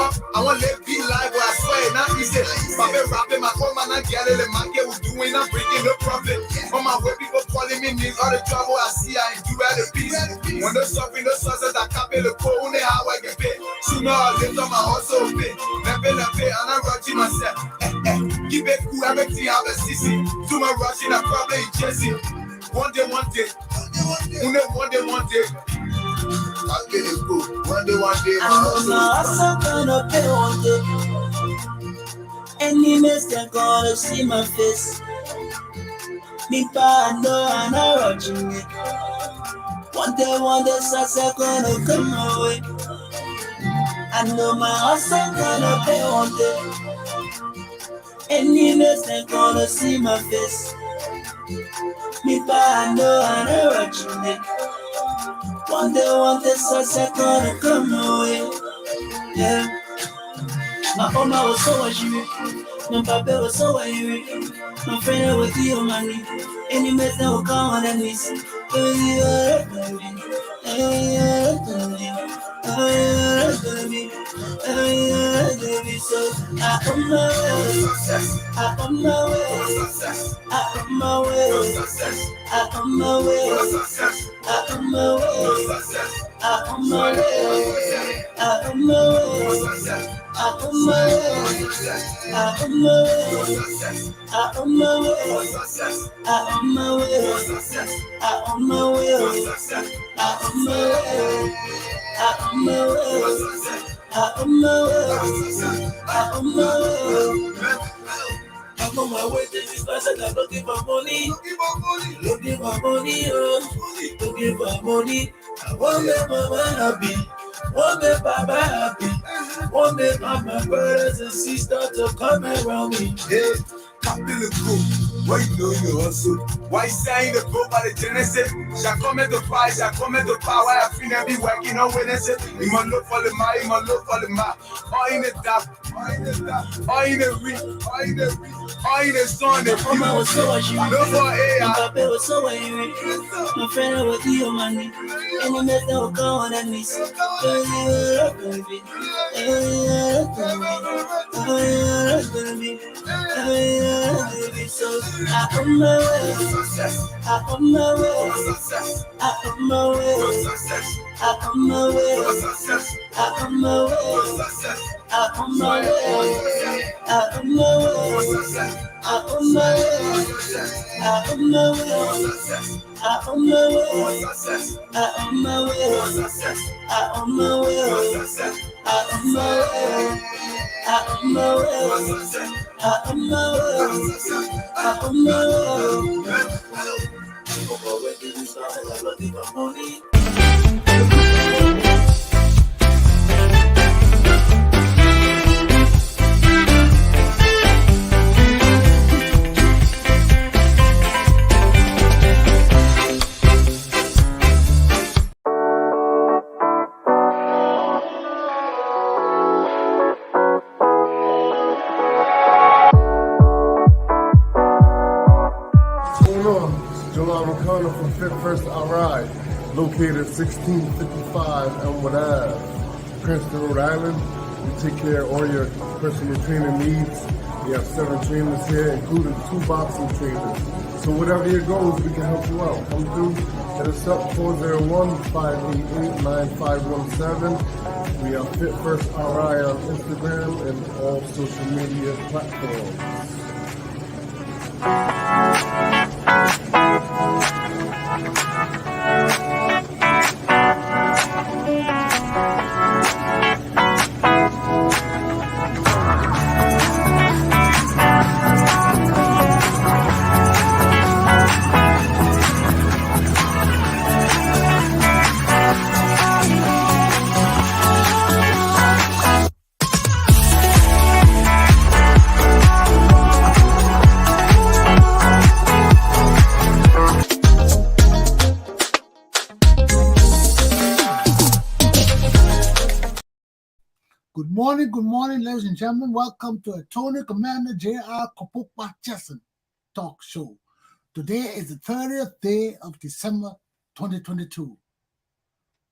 up, I want to be live where I swear, not easy. Papa rapping my phone, man, I get it, and my girl was doing, I'm breaking the profit. On my way, people calling me names, all the trouble I see, I ain't do at the peace. When the suffering, the sources, I can't pay the code, only how I get paid. Sooner or later, my hustle pay. Never, and I'm rushing myself. Keep it cool, everything have a CC. Too much rushing, I probably chasing. One day, one day. One day. I'll get it cool. One day, my hustle gonna pay one day. Enemies, they're gonna see my face. Me pa, I know I'm not watching it. One day, success gonna come my way. I know my hustle gonna pay one day. Enemies, they're gonna see my face. Me pa, I know I'm not watching it. One day, success gonna come my way. Yeah. My mama was so angry. My papa was so angry. My friend was your money. Any mess that will come on the knees. So I'm on my way. I'm on my way. I'm on my way. I'm on my way. I'm on my way. I'm on my way. I'm on my way. I'm on my way. I'm on my way. I'm on my way. I'm on my way. I'm on my way. I'm on my way. I'm on my way. I'm on my way. I'm on my way. I'm on my way to this person. I'm looking for money. Looking for money. Looking for money. I want to make mama happy. Want to make papa happy. Want to make all my brothers and sisters to come around me. Yeah. Captain the cool. Why you know you hustle? Why you saying the book by the Genesis? Shall come at the price, shall come at the power. I feel be working on witnesses. You must look for the mile, you must look for the mile. All in the dark, all in the dark, all in the reach, all in the reach, all in the sun. The mama was so angry. No for air. My papa was so angry. My friend was your money. Any mess that will come on the knees. So I'm on my way. I'm on my way. I'm on my way. I'm on my way. I'm on my way. I'm on my way. I'm on my way. I'm on my way. I'm on my way. I'm on my way. I'm on my way. I'm on my way. I'm on my way. I'm on my way. I'm on my way. I'm on my way. From Fit First Alright, located 1655 Elmwood Ave, Princeton, Rhode Island. We take care of all your personal training needs. We have 7 trainers here, including 2 boxing trainers. So whatever your goals, we can help you out. Come through, hit us up 401-588-9517. We are Fit First Alright on Instagram and all social media platforms. Good morning, ladies and gentlemen. Welcome to Attorney Commander J.R. Glapohkpa Chesson talk show. Today is the 30th day of December 2022.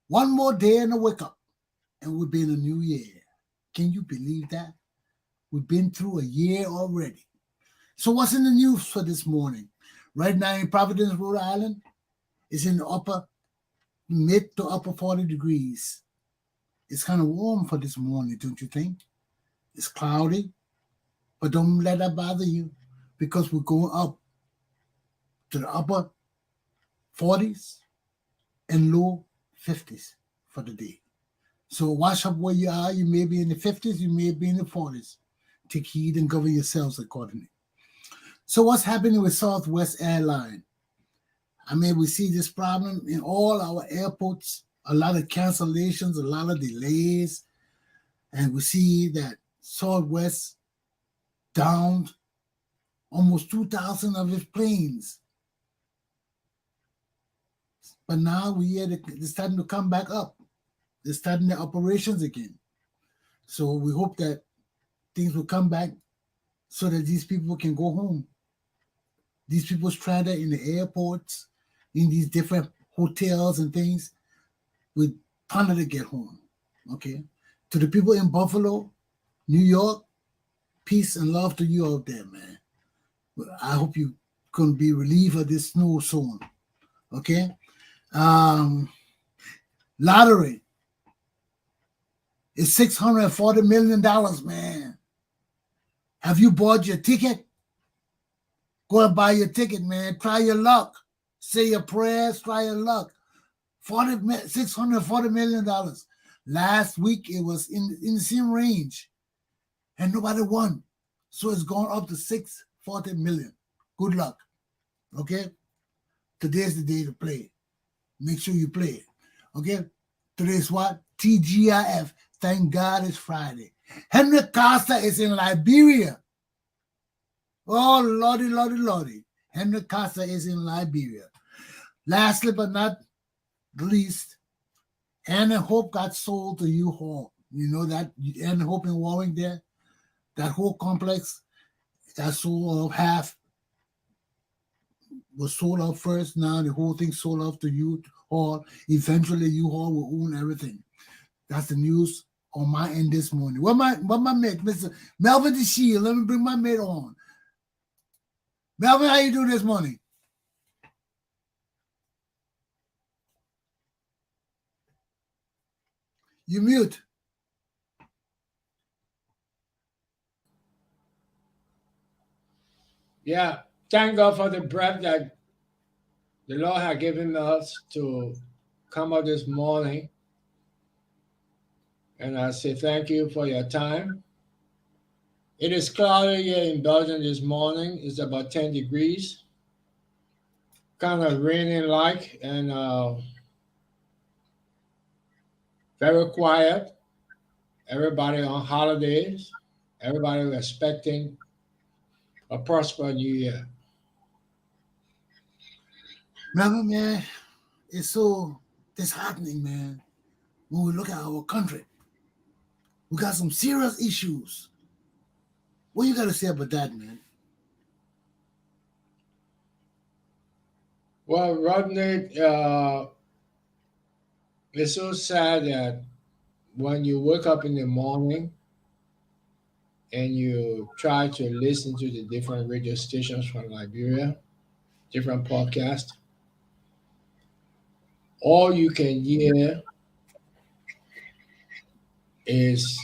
One more day and a wake up, and we'll be in a new year. Can you believe that? We've been through a year already. So what's in the news for this morning? Right now in Providence, Rhode Island, it's in the mid to upper 40 degrees. It's kind of warm for this morning, don't you think? It's cloudy, but don't let that bother you because we're going up to the upper 40s and low 50s for the day. So watch up where you are. You may be in the 50s, you may be in the 40s. Take heed and govern yourselves accordingly. So what's happening with Southwest Airlines? I mean, we see this problem in all our airports, a lot of cancellations, a lot of delays, and we see that Southwest downed almost 2,000 of its planes. But now we hear that they're starting to come back up. They're starting their operations again. So we hope that things will come back so that these people can go home. These people stranded in the airports, in these different hotels and things, with time to get home. Okay? To the people in Buffalo, New York, peace and love to you out there, man. I hope you're going to be relieved of this snow soon. Okay? Lottery is $640 million, man. Have you bought your ticket? Go and buy your ticket, man. Try your luck. Say your prayers, try your luck. $640 million. Last week, it was in the same range, and nobody won. So it's gone up to $640 million. Good luck. Okay? Today's the day to play. Make sure you play it. Okay? Today's what? TGIF. Thank God it's Friday. Henry Costa is in Liberia. Oh, Lordy, Lordy, Lordy. Henry Costa is in Liberia. Lastly but not least, Anna Hope got sold to U-Haul. You know that? Anna Hope in Warwick there? That whole complex got sold off half. Was sold off first. Now the whole thing sold off to U-Haul. Eventually, U-Haul will own everything. That's the news on my end this morning. What my mate, Mr. Melvin the Shield. Let me bring my mate on. Melvin, how you doing this morning? You mute. Yeah, thank God for the breath that the Lord has given us to come out this morning. And I say thank you for your time. It is cloudy here in Belgium this morning. It's about 10 degrees. Kind of raining like, and very quiet. Everybody on holidays. Everybody expecting a prosperous new year. Remember, man, it's so disheartening, man, when we look at our country. We got some serious issues. What you got to say about that, man? Well, Rodney, it's so sad that when you wake up in the morning and you try to listen to the different radio stations from Liberia, different podcasts, all you can hear is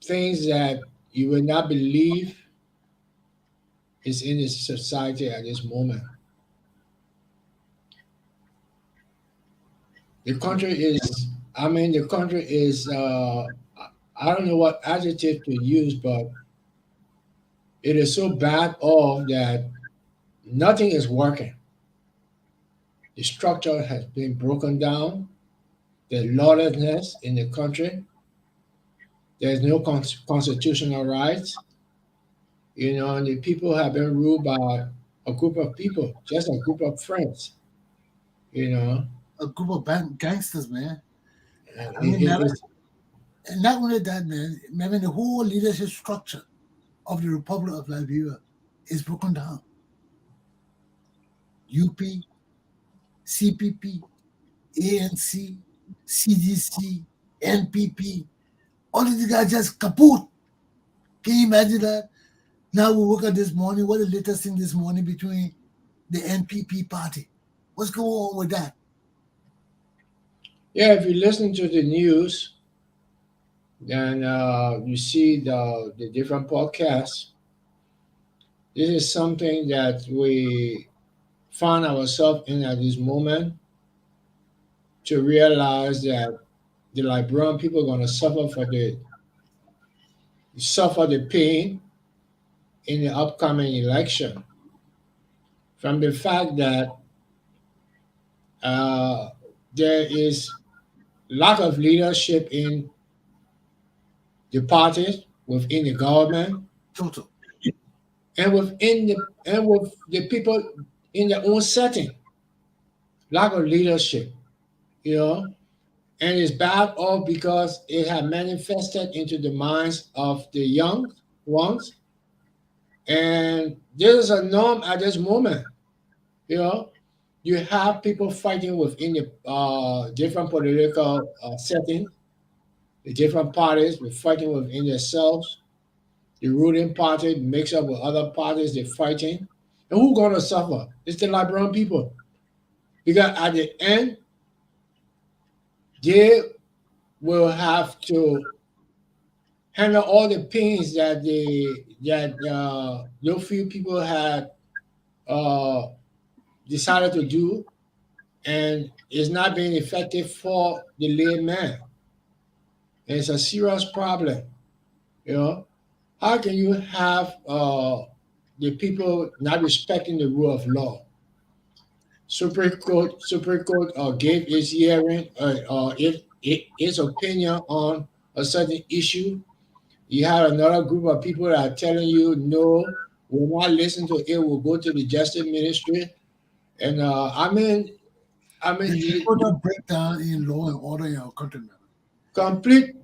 things that you will not believe is in the society at this moment. The country is, I don't know what adjective to use, but it is so bad off that nothing is working. The structure has been broken down. There's lawlessness in the country. There's no constitutional rights. You know, and the people have been ruled by a group of people, just a group of friends. You know, A group of gangsters, man. and I mean, it's, and not only that, man. I mean, the whole leadership structure of the Republic of Liberia is broken down. UP, CPP, ANC, CDC, NPP, All of these guys just kaput. Can you imagine that? Now we woke up this morning. What the latest thing this morning between the NPP party? What's going on with that? Yeah, if you listen to the news, then you see the different podcasts. This is something that we find ourselves in at this moment, to realize that the Liberian people are going to suffer the pain in the upcoming election, from the fact that uh, there is lack of leadership in the parties, within the government, Total. and with the people in their own setting. Lack of leadership, you know, and it's bad all because it has manifested into the minds of the young ones, and this is a norm at this moment. You know, you have people fighting within the different political settings, the different parties, they're fighting within themselves. The ruling party mix up with other parties, they're fighting. And who's going to suffer? It's the Liberian people. Because at the end, they will have to handle all the pains that those few people had uh, decided to do, and it's not being effective for the layman. And it's a serious problem. You know, how can you have the people not respecting the rule of law? Supreme Court gave its hearing, its opinion on a certain issue. You have another group of people that are telling you, no, we'll not listen to it. We'll go to the justice ministry. And There's a the total breakdown in law and order in our country, man. complete,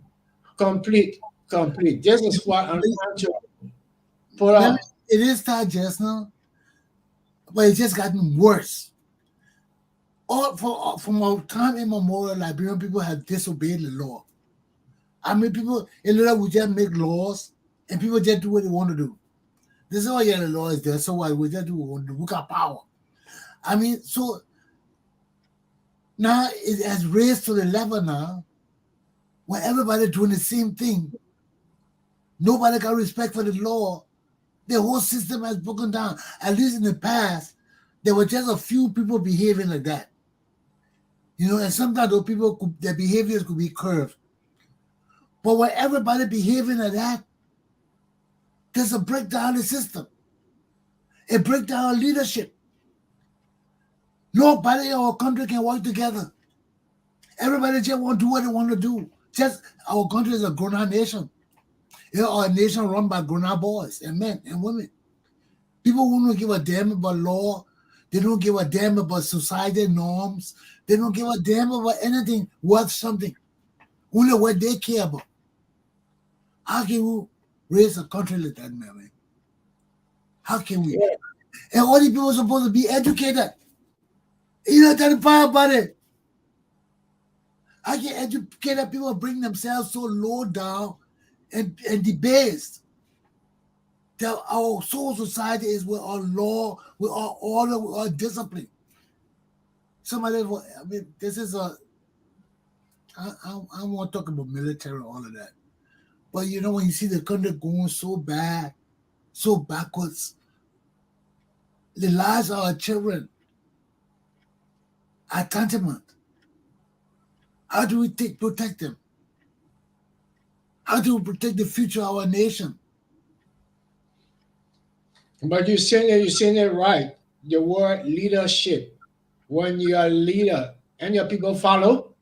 complete. This is what I'm trying to put Man, up. it is start just now, but it's just gotten worse. From our time immemorial, Liberian people have disobeyed the law. I mean, people in Liberia we just make laws, and people just do what they want to do. This is why the law is there. So why we just do what we want to do. We got power. I mean, so now it has raised to the level now where everybody doing the same thing. Nobody got respect for the law. The whole system has broken down. At least in the past, there were just a few people behaving like that. You know, and sometimes those people, their behaviors could be curved. But when everybody behaving like that, there's a breakdown in the system. A breakdown in leadership. Nobody in our country can work together. Everybody just want to do what they want to do. Just our country is a grown-up nation. You know, a nation run by grown-up boys and men and women. People who don't give a damn about law. They don't give a damn about society norms. They don't give a damn about anything worth something. Only what they care about. How can we raise a country like that, man? How can we? Yeah. And all these people are supposed to be educated. You know, tell the power about it. How can educated people bring themselves so low down and debased that our whole society is with our law, with our order, with our discipline? Somebody, I mean, this is a. I want to talk about military, all of that. But you know, when you see the country going so bad, so backwards, the lives of our children are tantamount. How do we protect them? How do we protect the future of our nation? But you're saying it right. The word leadership. When you're a leader and your people follow,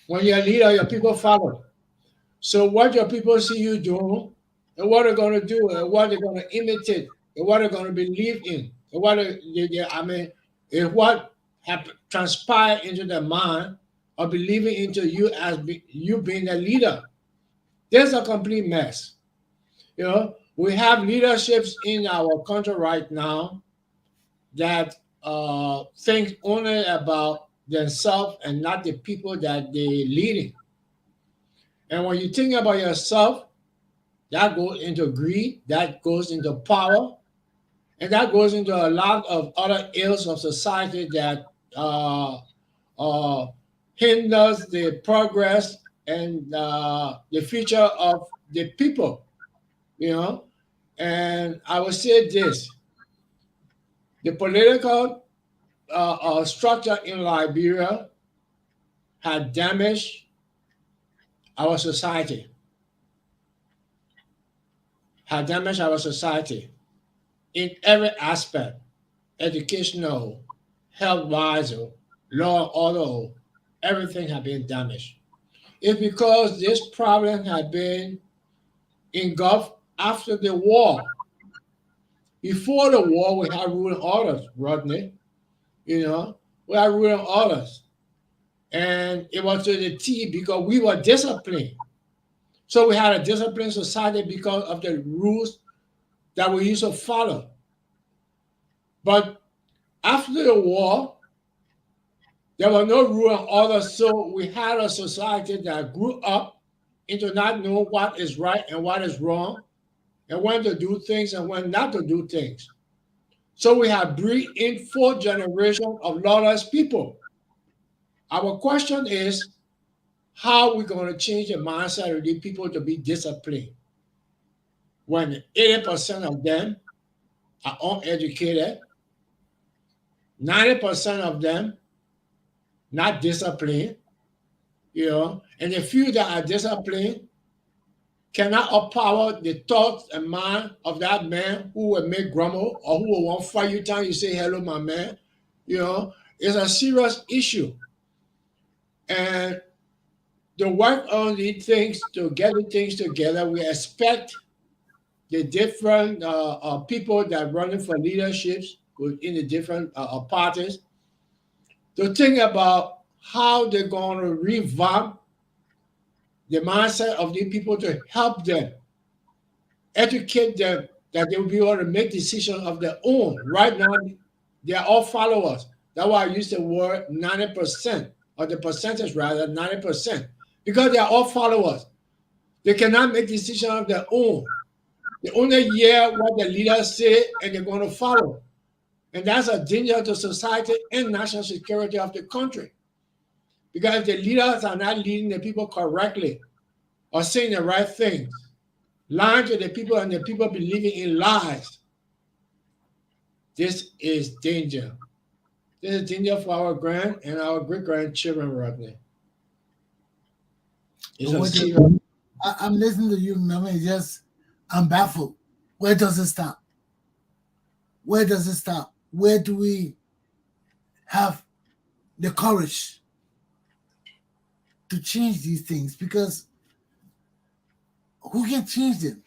when you're a leader, your people follow. So what your people see you doing, and what they're going to do, and what they're going to imitate, and what they're going to believe in, and I mean, is what have transpired into their mind of believing into you as you being a leader. There's a complete mess. You know, we have leaderships in our country right now that think only about themselves and not the people that they're leading. And when you think about yourself, that goes into greed, that goes into power, and that goes into a lot of other ills of society that uh, hinders the progress and the future of the people, you know. And I would say this: the political structure in Liberia had damaged our society, had damaged our society in every aspect, educational, health-wise, law and order, everything had been damaged. It's because this problem had been engulfed after the war. Before the war, we had ruling orders, Rodney. You know, we had ruling orders. And it was to the T because we were disciplined. So we had a disciplined society because of the rules that we used to follow. But after the war, there were no rule and order, so we had a society that grew up into not knowing what is right and what is wrong, and when to do things and when not to do things. So we have breed in 4 generations of lawless people. Our question is, how are we going to change the mindset of these people to be disciplined when 80% of them are uneducated, 90% of them not disciplined, you know, and the few that are disciplined cannot overpower the thoughts and mind of that man who will make grumble or who will want to fight you time you say hello, my man. You know, it's a serious issue. And to work on these things, to get the things together, we expect the different people that are running for leaderships within the different parties to think about how they're going to revamp the mindset of these people to help them, educate them that they will be able to make decisions of their own. Right now, they are all followers. That's why I use the word 90%, or the percentage rather, 90%, because they are all followers. They cannot make decisions of their own. They only hear what the leaders say and they're going to follow. And that's a danger to society and national security of the country. Because if the leaders are not leading the people correctly or saying the right things, lying to the people and the people believing in lies, this is danger. This is danger for our grand and our great-grandchildren, Rodney. It's a serious. I'm listening to you, man. I'm baffled. Where does it stop? Where does it stop? Where do we have the courage to change these things? Because who can change them?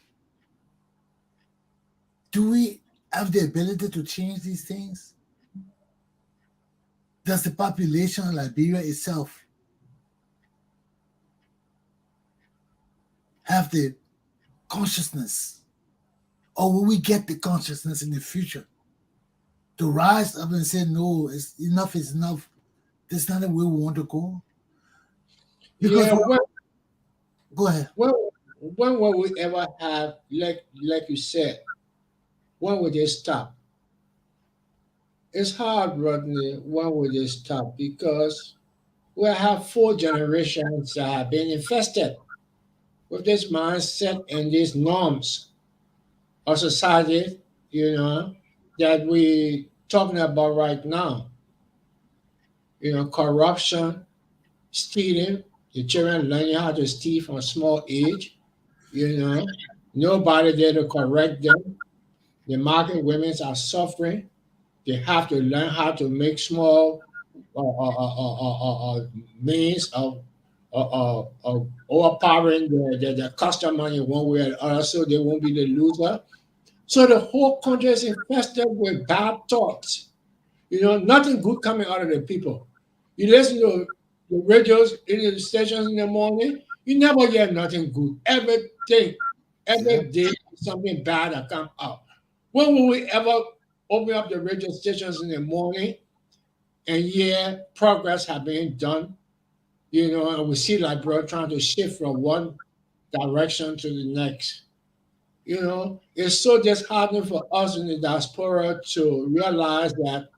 Do we have the ability to change these things? Does the population of Liberia itself have the consciousness? Or will we get the consciousness in the future to rise up and say, no, enough is enough. This is not the way we want to go? Because go ahead. When will we ever have, like you said, when will they stop? It's hard, Rodney, when will they stop? Because we have 4 generations that have been infested with this mindset and these norms of society, you know, that we talking about right now. You know, corruption, stealing, the children learning how to steal from a small age, you know, nobody there to correct them. The market women are suffering. They have to learn how to make small means of overpowering the customer in one way or the other so they won't be the loser. So the whole country is infested with bad thoughts. You know, nothing good coming out of the people. You listen to the radios in the stations in the morning, you never hear nothing good. Every day, something bad that come out. When will we ever open up the radio stations in the morning and hear progress have been done and we see Liberia trying to shift from one direction to the next. It's so disheartening for us in the diaspora to realize that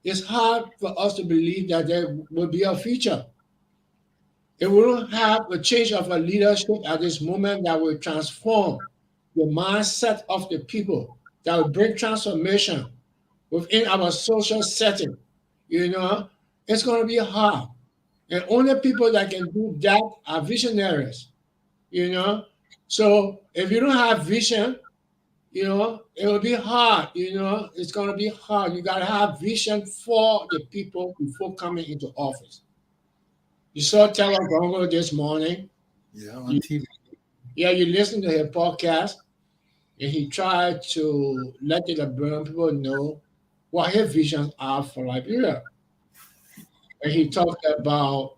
it's hard for us to believe that there will be a future. If we don't have a change of a leadership at this moment that will transform the mindset of the people, that will bring transformation within our social setting, it's going to be hard. And only people that can do that are visionaries, So if you don't have vision, it will be hard, it's going to be hard. You got to have vision for the people before coming into office. You saw Tiawan Gongloe this morning. Yeah, on TV. Yeah, you listened to his podcast, and he tried to let the Liberian people know what his visions are for Liberia. And he talked about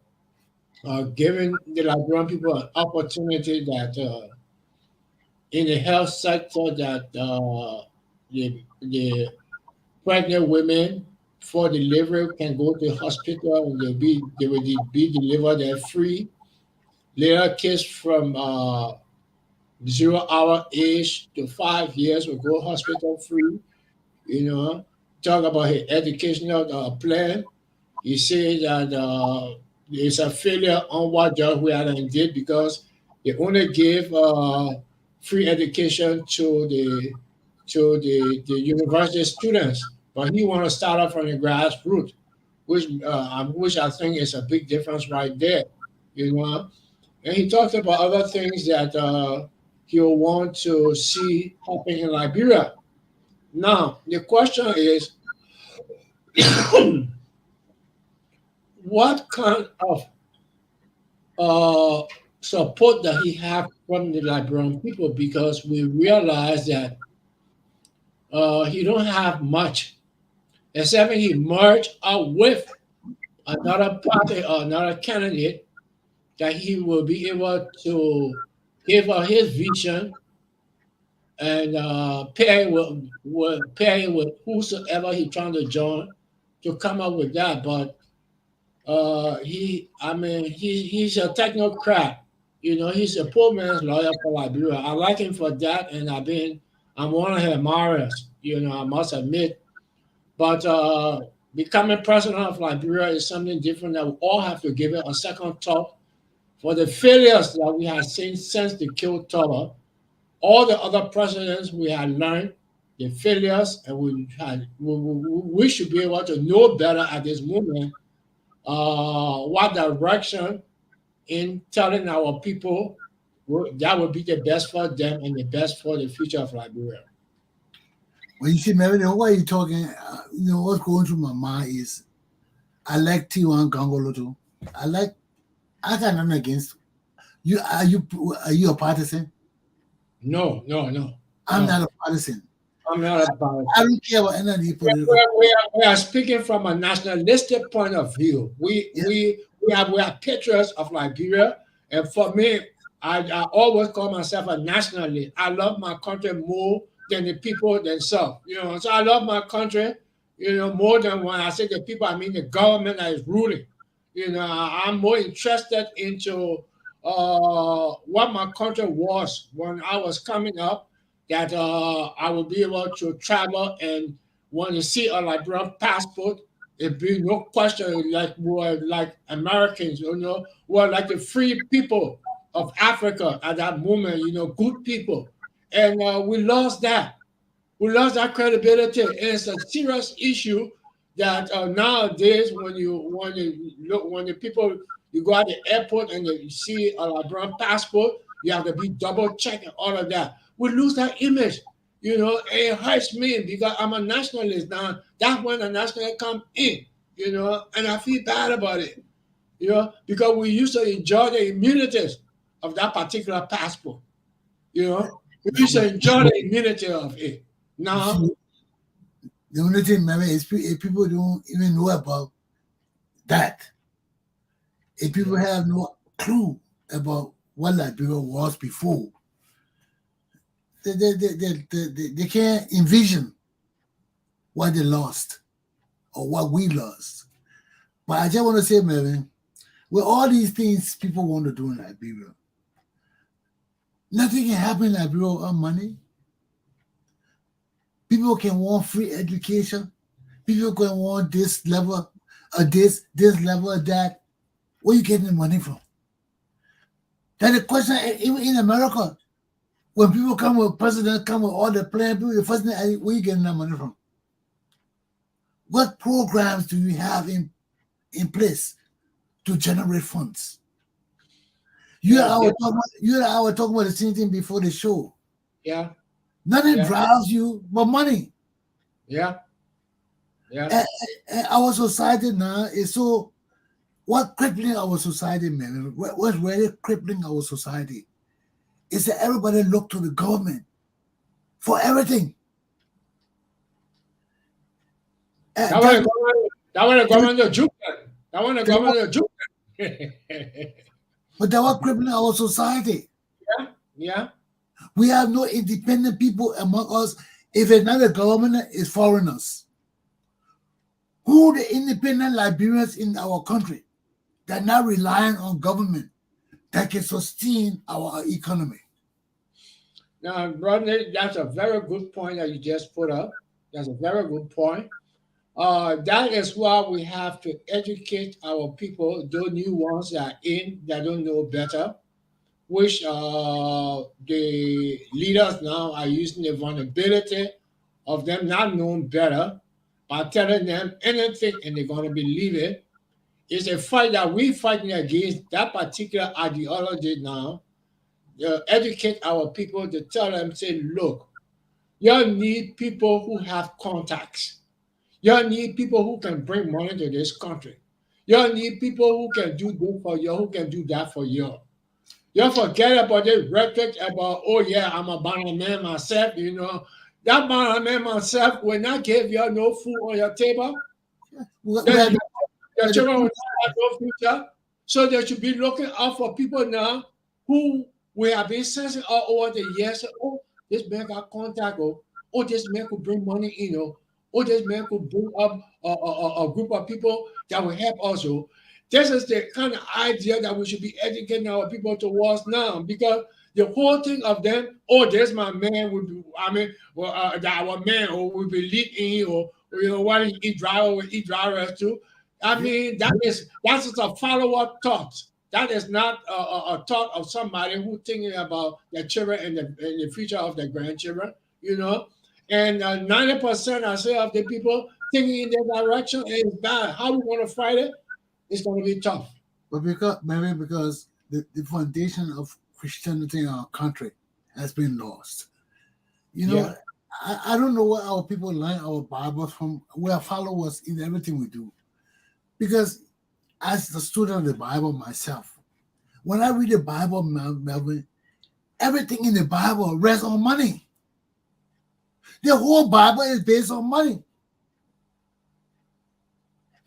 giving the Liberian people an opportunity that in the health sector that the pregnant women for delivery can go to the hospital and they will be delivered there free. Little kids from 0 hour age to 5 years will go hospital free. Talk about his educational plan. He said that it's a failure on what Judge Weah did because they only gave free education to the university students, but he want to start off from the grassroots, which I think is a big difference right there, And he talked about other things that he'll want to see happen in Liberia. Now, the question is, what kind of support that he have from the Liberian people? Because we realize that he don't have much, except he merged up with another party or another candidate that he will be able to give his vision and pair with whosoever he trying to join to come up with that. But he's a technocrat. He's a poor man's lawyer for Liberia. I like him for that, and I'm one of his admirers. I must admit. But becoming president of Liberia is something different that we all have to give it a second thought. For the failures that we have seen since the kill Toba, all the other presidents we have learned the failures, and we should be able to know better at this moment what direction in telling our people that would be the best for them and the best for the future of Liberia. Well, you see, Mary, why you talking? What's going through my mind is, I like Tiawan Gongloe too. I got nothing against you. Are you a partisan? No. I'm not a partisan. I'm not a partisan. I don't care about any political. We are speaking from a nationalistic point of view. We are patriots of Liberia, and for me, I always call myself a nationalist. I love my country more than the people themselves. So I love my country, more than when I say the people, I mean the government that is ruling. I'm more interested into what my country was when I was coming up, that I would be able to travel, and when you see a Liberian passport, it'd be no question we're like Americans, we're like the free people of Africa at that moment, good people. And we lost that. We lost that credibility. And it's a serious issue that nowadays when the people, you go at the airport and you see a Liberian passport, you have to be double checking all of that. We lose that image. It hurts me because I'm a nationalist now. That's when the nationalists come in, and I feel bad about it, because we used to enjoy the immunities of that particular passport, we used to enjoy the immunity of it. Now, the only thing, maybe, is if people don't even know about that, if people have no clue about what Liberia was before, they can't envision what they lost or what we lost. But I just want to say, Melvin, with all these things people want to do in Liberia, nothing can happen in Liberia without money. People can want free education. People can want this level of this level of that. Where you getting the money from? That's the question. Even in America, when people come with presidents, come with all the plan, people, the first thing, where you getting that money from? What programs do you have in place to generate funds? You and I were talking about the same thing before the show. Yeah. Nothing drives you but money. Yeah. Yeah. And our society now is so, what crippling our society, man, what's really crippling our society is that everybody look to the government for everything. That one the government of Juke. That one the government of Juke. But that was crippling our society. Yeah. Yeah. We have no independent people among us. If it's not the government, it's foreigners. Who are the independent Liberians in our country that are not relying on government that can sustain our economy? Now, Rodney, that's a very good point that you just put up. That's a very good point. That is why we have to educate our people, those new ones that don't know better, which the leaders now are using the vulnerability of them not knowing better by telling them anything and they're going to believe it. It's a fight that we're fighting against that particular ideology now. Educate our people to tell them, say, look, you need people who have contacts. You need people who can bring money to this country. You need people who can do this for you, who can do that for you. You forget about this rhetoric about, oh yeah, I'm a banana man myself, you know. That banana man myself will not give you no food on your table. Your children will not have no future. So they should be looking out for people now who we have been sensing all over the years. Oh, this man got contact. Oh, this man could bring money in. Oh, this man could bring up a group of people that will help also. This is the kind of idea that we should be educating our people towards now, because the whole thing of them, oh, there's my man, our man, or we believe in, or you know, what he eat driver, we eat drivers too. I mean, that's just a follow-up thought. That is not a thought of somebody who's thinking about their children and the future of their grandchildren, you know. And 90%, I say, of the people thinking in that direction is bad. How we going to fight it? It's going to be tough. But maybe because the foundation of Christianity in our country has been lost. You know, I don't know where our people learn our Bibles from. We are followers in everything we do. Because as the student of the Bible myself, when I read the Bible, Melvin, everything in the Bible rests on money. The whole Bible is based on money.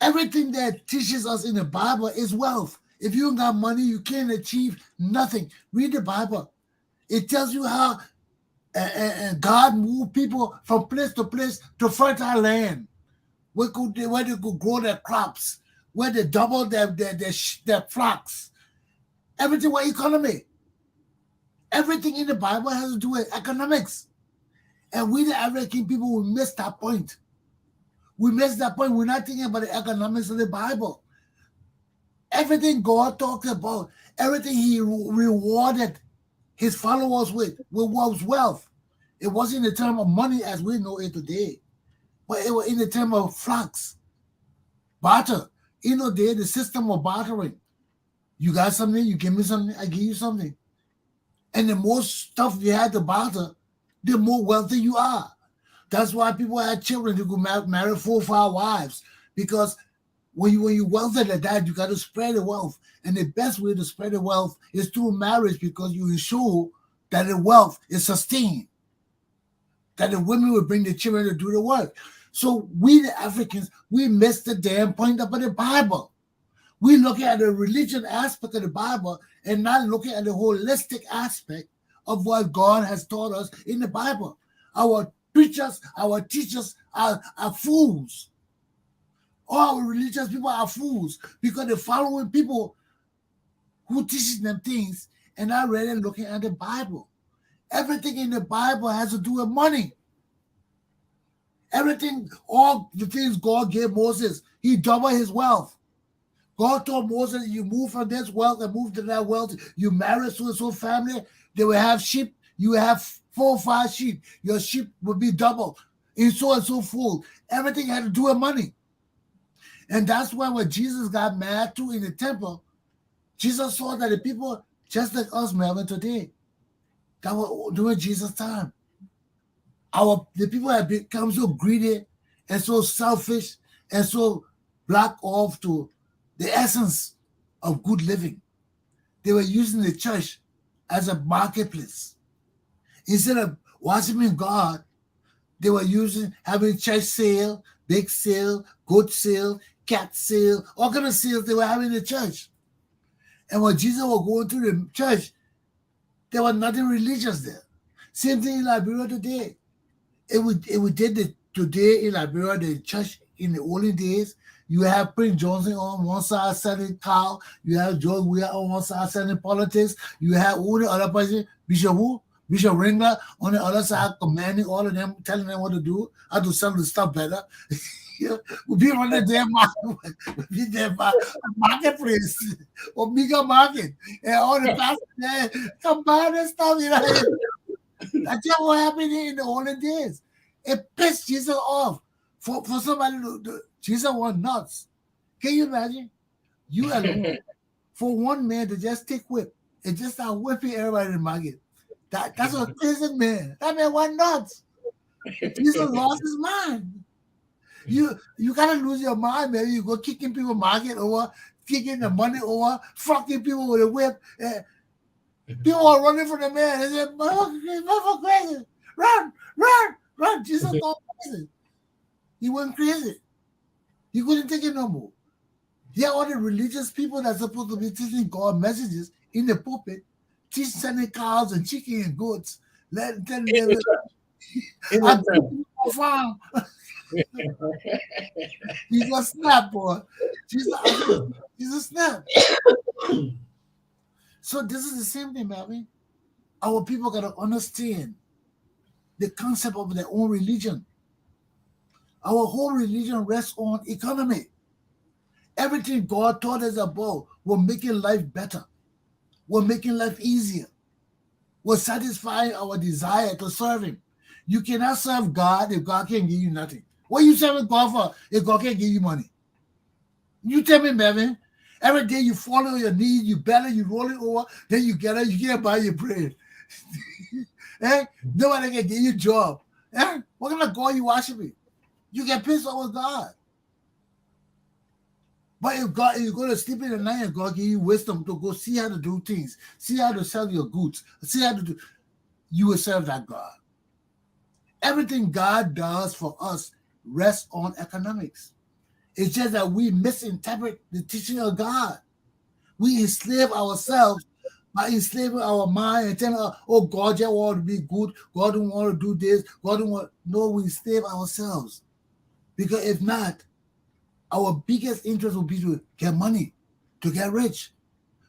Everything that teaches us in the Bible is wealth. If you don't got money, you can't achieve nothing. Read the Bible. It tells you how God moved people from place to fertile land, where they could grow their crops, where they double their flocks. Everything was economy. Everything in the Bible has to do with economics. And we, the African people, we miss that point. We miss that point. We're not thinking about the economics of the Bible. Everything God talks about, everything he rewarded his followers with was wealth. It wasn't in the term of money as we know it today, but it was in the term of flocks, barter. You know, the system of bartering. You got something, you give me something, I give you something. And the more stuff you had to barter, the more wealthy you are. That's why people had children who could marry 4 or 5 wives, because when you wealthy like that, you got to spread the wealth. And the best way to spread the wealth is through marriage, because you ensure that the wealth is sustained, that the women will bring the children to do the work. So we, the Africans, we missed the damn point about the Bible. We look at the religion aspect of the Bible and not looking at the holistic aspect of what God has taught us in the Bible. Our preachers, our teachers are fools. All our religious people are fools because they're following people who teaches them things and not really looking at the Bible. Everything in the Bible has to do with money. Everything, all the things God gave Moses, he doubled his wealth. God told Moses, you move from this wealth and move to that wealth. You marry so family, they will have sheep. You have 4 or 5 sheep. Your sheep will be double. And so full. Everything had to do with money. And that's why when Jesus got mad too in the temple, Jesus saw that the people, just like us, Melvin, today, that were during Jesus' time, the people have become so greedy and so selfish and so black off to the essence of good living. They were using the church as a marketplace. Instead of worshiping God, they were having church sale, big sale, goat sale, cat sale, all kind of sales they were having in the church. And when Jesus was going through the church, there was nothing religious there. Same thing in Liberia today. It did today in Liberia, the church in the olden days. You have Prince Johnson on one side selling cow. You have George Weah on one side selling politics. You have all the other person, Bishop Ringler on the other side commanding all of them, telling them what to do, how to sell the stuff better. We'll be on the damn marketplace or bigger market. And all the pastors there come buy this stuff. That's just what happened in the olden days. It pissed Jesus off. For somebody to Jesus was nuts. Can you imagine? You alone, for one man to just take whip and just start whipping everybody in the market. That's a prison man. That man was nuts. Jesus lost his mind. You gotta lose your mind, man. You go kicking people market over, kicking the money over, fucking people with a whip. People are running from the man. They said, "Motherfucker, crazy! Run!" Jesus was crazy. He went crazy. He couldn't take it no more. Here are all the religious people that's supposed to be teaching God messages in the pulpit, sending cows and chicken and goats. Let them farm. He's a snap, boy. He's a snap. So this is the same thing, man. Our people gotta understand the concept of their own religion. Our whole religion rests on economy. Everything God taught us about, we're making life better. We're making life easier. We're satisfying our desire to serve Him. You cannot serve God if God can't give you nothing. What are you serving God for if God can't give you money? You tell me, Melvin. Every day you fall on your knees, you belly, you roll it over, then you get up, you can't buy your bread. Nobody can give you a job. What kind of God you worshiping? You get pissed off with God. But if you're going to sleep in the night and God give you wisdom to go see how to do things, see how to sell your goods, see how to do, you will serve that God. Everything God does for us rests on economics. It's just that we misinterpret the teaching of God. We enslave ourselves by enslaving our mind and telling us, oh, God just want to be good. God don't want to do this. God don't want. No, we enslave ourselves. Because if not, our biggest interest will be to get money, to get rich.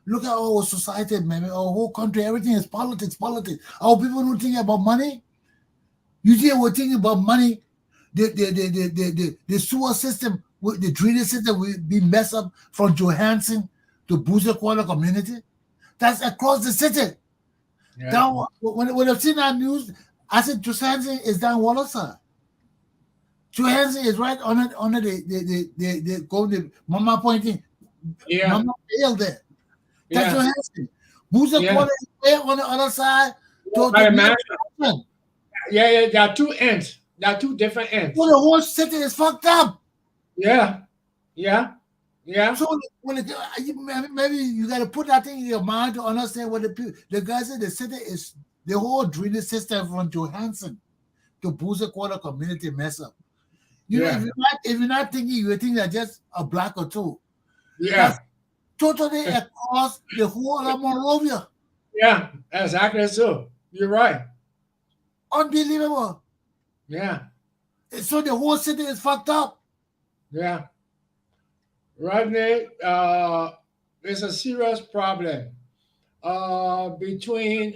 Look at our society, man, our whole country, everything is politics. Our people don't think about money. You see, we're thinking about money. The sewer system, the drainage system will be messed up from Johansson to Boakai community. That's across the city. Yeah. Down, when I've seen that news, I said Johansson is down Wallace. Johansson is right under the Mama pointing. Yeah. Mama Hill there. That's Johansson. Boakai is there on the other side. Yeah, there are two ends. There are two different ends. So the whole city is fucked up. Yeah. So maybe you got to put that thing in your mind to understand what the guy said. The city is the whole drainage system from Johansson to Boakai community mess up. You know, if you're not thinking, you think that just a block or two. Yeah. That's totally across the whole of Monrovia. Yeah, exactly so. You're right. Unbelievable. Yeah. So the whole city is fucked up. Yeah. Rodney, It's a serious problem. Between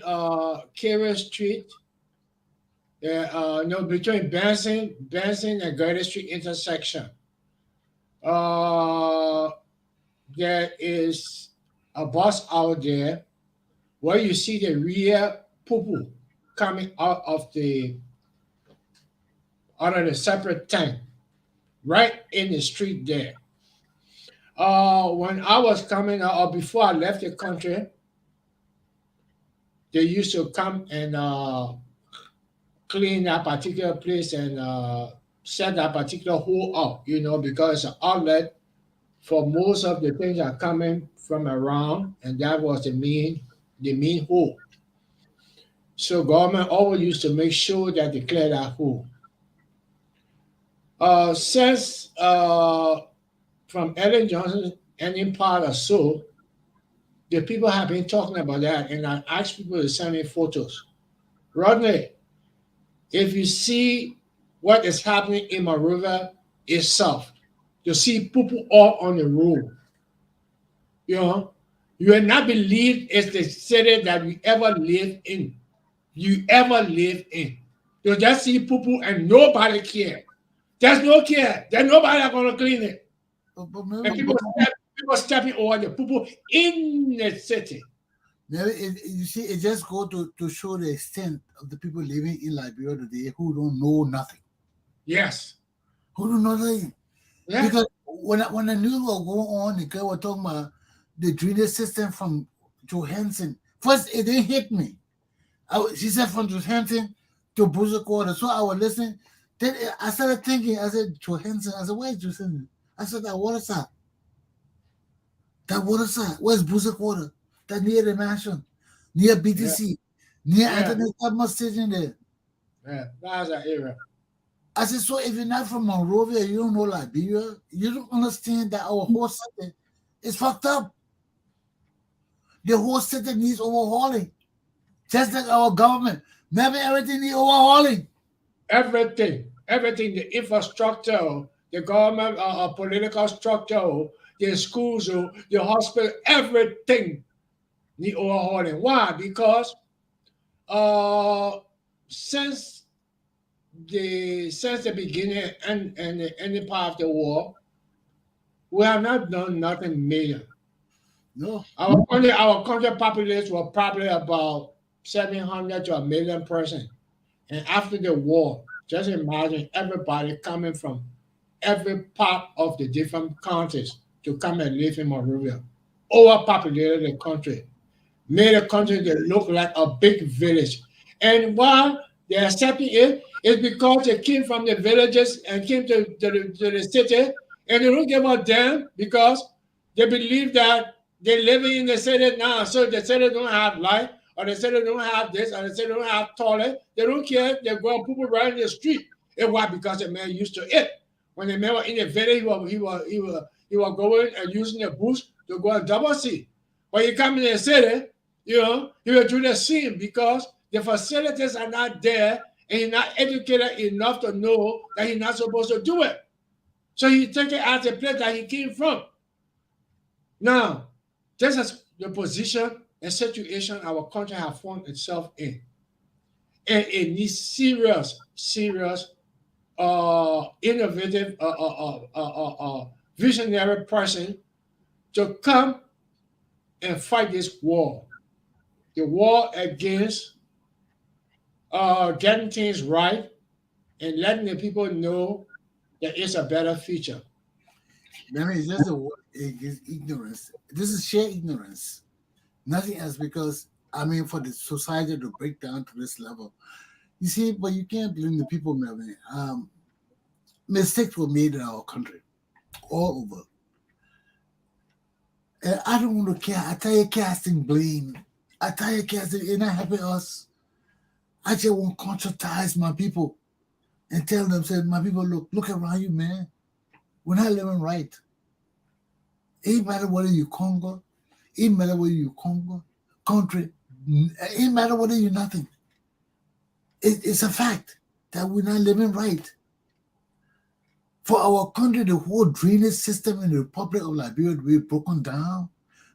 Carey Street, no, between Benson and Garden Street intersection. Uh, there is a bus out there where you see the rear poo coming out of the separate tank right in the street there. When I was coming out, or before I left the country, they used to come and clean that particular place and set that particular hole up, because it's an outlet for most of the things are coming from around, and that was the main hole. So government always used to make sure that they clear that hole. Since from Ellen Johnson ending part or so, the people have been talking about that, and I asked people to send me photos. Rodney, if you see what is happening in Monrovia itself, you see people all on the road. You will not believe it's the city that we ever lived in. You ever lived in. You just see people and nobody care. There's no care. There's nobody that's gonna clean it. And people stepping over the people in the city. You see, it just go to show the extent of the people living in Liberia today who don't know nothing. Yes. Who don't know nothing. Yeah. Because when the news will go on, the girl was talking about the drainage system from Johansson. First, it didn't hit me. She said from Johansson to Boakai. So I was listening. Then I started thinking, I said, Johansson. I said, where's Johansson? I said, that water side. That water side. Where's Boakai? That near the mansion, near BTC, near Anthony Tubman Station there. Yeah, that's that area. I said, so if you're not from Monrovia, you don't know Liberia, you don't understand that our whole city is fucked up. The whole city needs overhauling. Just like our government. Maybe everything needs overhauling. Everything, the infrastructure, the government, political structure, the schools, the hospital, everything need overhauling. Why? Because since the beginning and the ending part of the war, we have not done nothing major. No. Our country population was probably about 700 to 1 million person. And after the war, just imagine everybody coming from every part of the different countries to come and live in Monrovia. Overpopulated the country. Made the country that look like a big village. And why they're accepting it is because they came from the villages and came to the city, and they don't give a damn because they believe that they're living in the city now. So the city don't have light, or the city don't have this, or the city don't have toilet. They don't care. They go and people right in the street. And why? Because the man used to it. When the man was in the village, he was going and using the boots to go and double see. When you come in the city, he will do the same because the facilities are not there and he's not educated enough to know that he's not supposed to do it. So he take it as a place that he came from. Now, this is the position and situation our country has found itself in. And it needs serious, innovative, visionary person to come and fight this war. The war against getting things right and letting the people know that it's a better future. I mean, it's just ignorance. This is sheer ignorance. Nothing else, because, I mean, for the society to break down to this level. You see, but you can't blame the people, Melvin. Mistakes were made in our country, all over. And I don't want to care. I tell you, casting blame. I tell you, casting, it's not helping us. I just want to conscientize my people and tell them, say, my people, look around you, man. We're not living right. It matter whether you Congo, it matter whether you Congo, country, it matter whether you're nothing. It's a fact that we're not living right. For our country, the whole drainage system in the Republic of Liberia to be broken down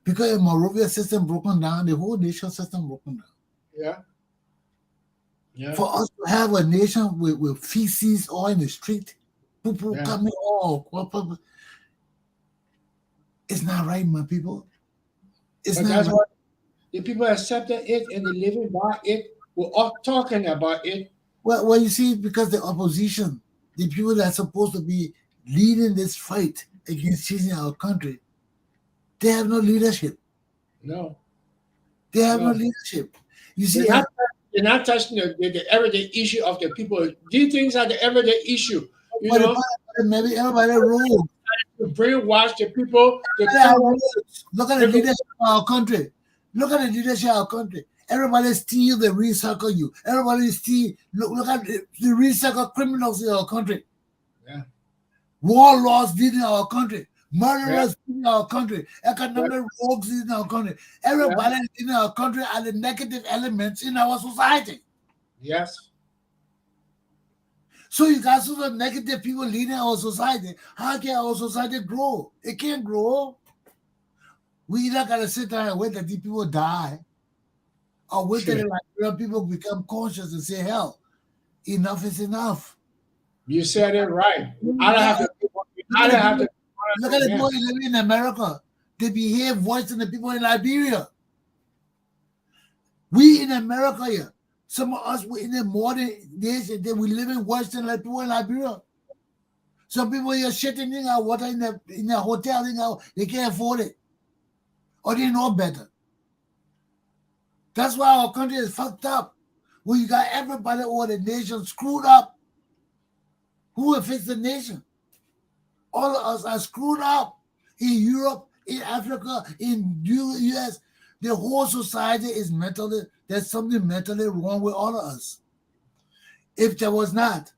Because the Morovia system broken down, the whole nation system broken down. Yeah. Yeah. For us to have a nation with feces all in the street, people Yeah. coming all, it's not right, my people. It's But not that's right. what the people accepted it and they living by it. We're all talking about it. Well, you see, because the opposition, the people that are supposed to be leading this fight against changing our country, they have no leadership. No. They have no No. leadership. You see, They're not touching the everyday issue of the people. These things are the everyday issue. You but know, maybe everybody rogue. to brainwash the people. Look at the leadership of our country. Look at the leadership of our country. Everybody steal, they recycle you. Everybody steal. Look at the recycle criminals in our country. Yeah. Warlords leading our country. Murderers leading our country. Economic rogues leading our country. Everybody in our country are the negative elements in our society. Yes. So you got so the negative people leading our society. How can our society grow? It can't grow. We either gotta sit there and wait that these people die, or wait till people become conscious and say, hell, enough is enough. You said it right. I don't have to. Look at the people living in America. They behave worse than the people in Liberia. We in America here, some of us were in the modern days, and we living worse than like people in Liberia. Some people here shitting in our water in the hotel, they can't afford it. Or they know better. That's why our country is fucked up. When you got everybody over the nation screwed up, who will fix the nation? All of us are screwed up in Europe, in Africa, in US. The whole society is mentally, there's something mentally wrong with all of us. If there was not,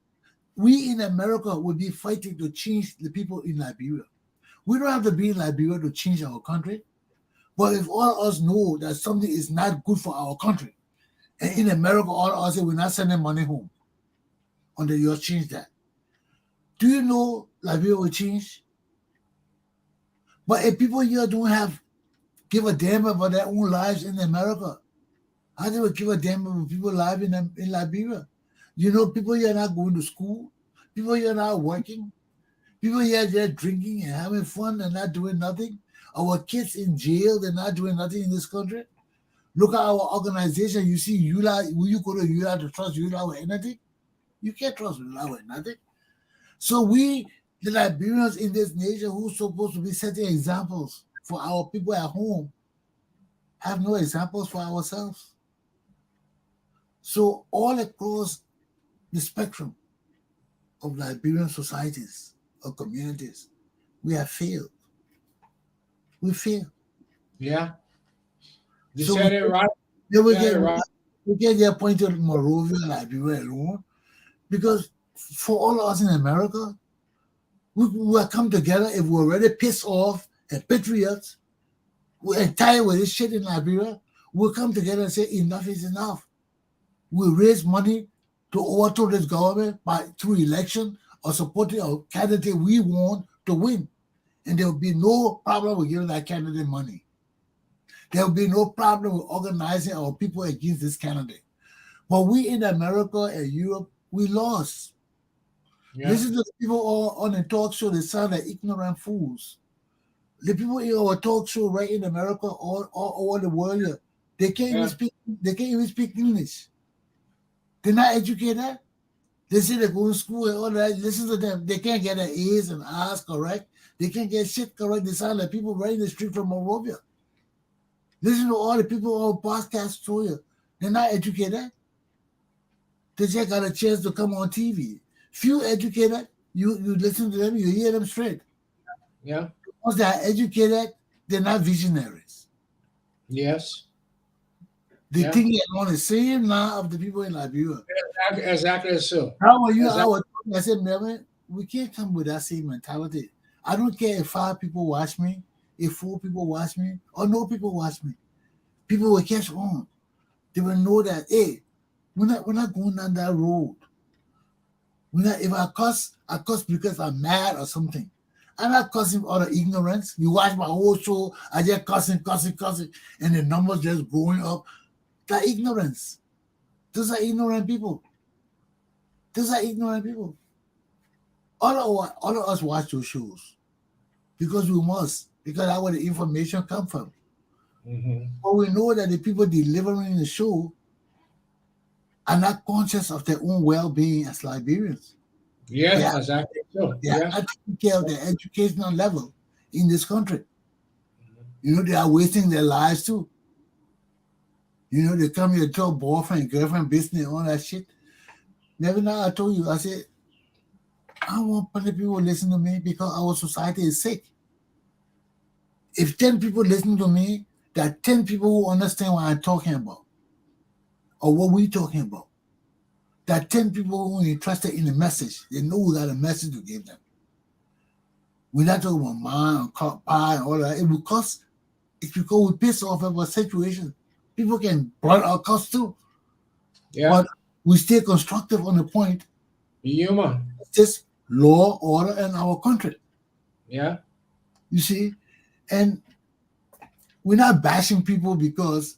we in America would be fighting to change the people in Liberia. We don't have to be in Liberia to change our country. But if all of us know that something is not good for our country, and in America, all of us say we're not sending money home until you change that. Do you know Liberia will change? But if people here don't give a damn about their own lives in America, how they will give a damn about people's lives in Liberia? You know, people here are not going to school. People here are not working. People here are just drinking and having fun and not doing nothing. Our kids in jail, they're not doing nothing in this country. Look at our organization. You see ULA, will you go to ULA to trust ULA with anything? You can't trust ULA with nothing. So we, the Liberians in this nation who's supposed to be setting examples for our people at home, have no examples for ourselves. So all across the spectrum of Liberian societies or communities, we have failed. We fail. Yeah. You said it right. Then we get their point of Morovia, Liberia alone, because for all of us in America, we will come together if we're already pissed off and patriots, we're tired with this shit in Liberia, we'll come together and say enough is enough. We'll raise money to overthrow this government through election or supporting a candidate we want to win. And there will be no problem with giving that candidate money. There will be no problem with organizing our people against this candidate. But we in America and Europe, we lost. Yeah. Listen to the people all on the talk show, they sound like ignorant fools. The people in our talk show right in America, all over the world here, they can't even speak English. They're not educated. They say they go to school and all that. Listen to them. They can't get their A's and R's correct. They can't get shit correct. They sound like people right in the street from Morovia. Listen to all the people on podcasts show you. They're not educated. They just got a chance to come on TV. Few educated, you listen to them, you hear them straight. Yeah. Once they are educated, they're not visionaries. Yes. They think they're on the same line of the people in Liberia. Exactly so. I said, man, we can't come with that same mentality. I don't care if 5 people watch me, if 4 people watch me, or no people watch me. People will catch on. They will know that, hey, we're not going down that road. If I cuss because I'm mad or something. I'm not cussing out of ignorance. You watch my whole show, I just cussing, and the numbers just going up. That ignorance. Those are ignorant people. All of us watch those shows because we must, because that's where the information come from. But we know that the people delivering the show are not conscious of their own well-being as Liberians. Yes, exactly. So, They are not taking care of their educational level in this country. You know, they are wasting their lives too. You know, they come here to tell boyfriend, girlfriend, business, all that shit. Never now I told you, I said, I don't want plenty people listen to me because our society is sick. If 10 people listen to me, there are 10 people who understand what I'm talking about or what we're talking about. There are 10 people who are interested in the message. They know we got a message to give them. We're not talking about mind and pie and all that. It's because we piss off about a situation. People can burn our cuss too. Yeah. But we stay constructive on the point. Human. It's just law, order, in our country. Yeah. You see? And we're not bashing people because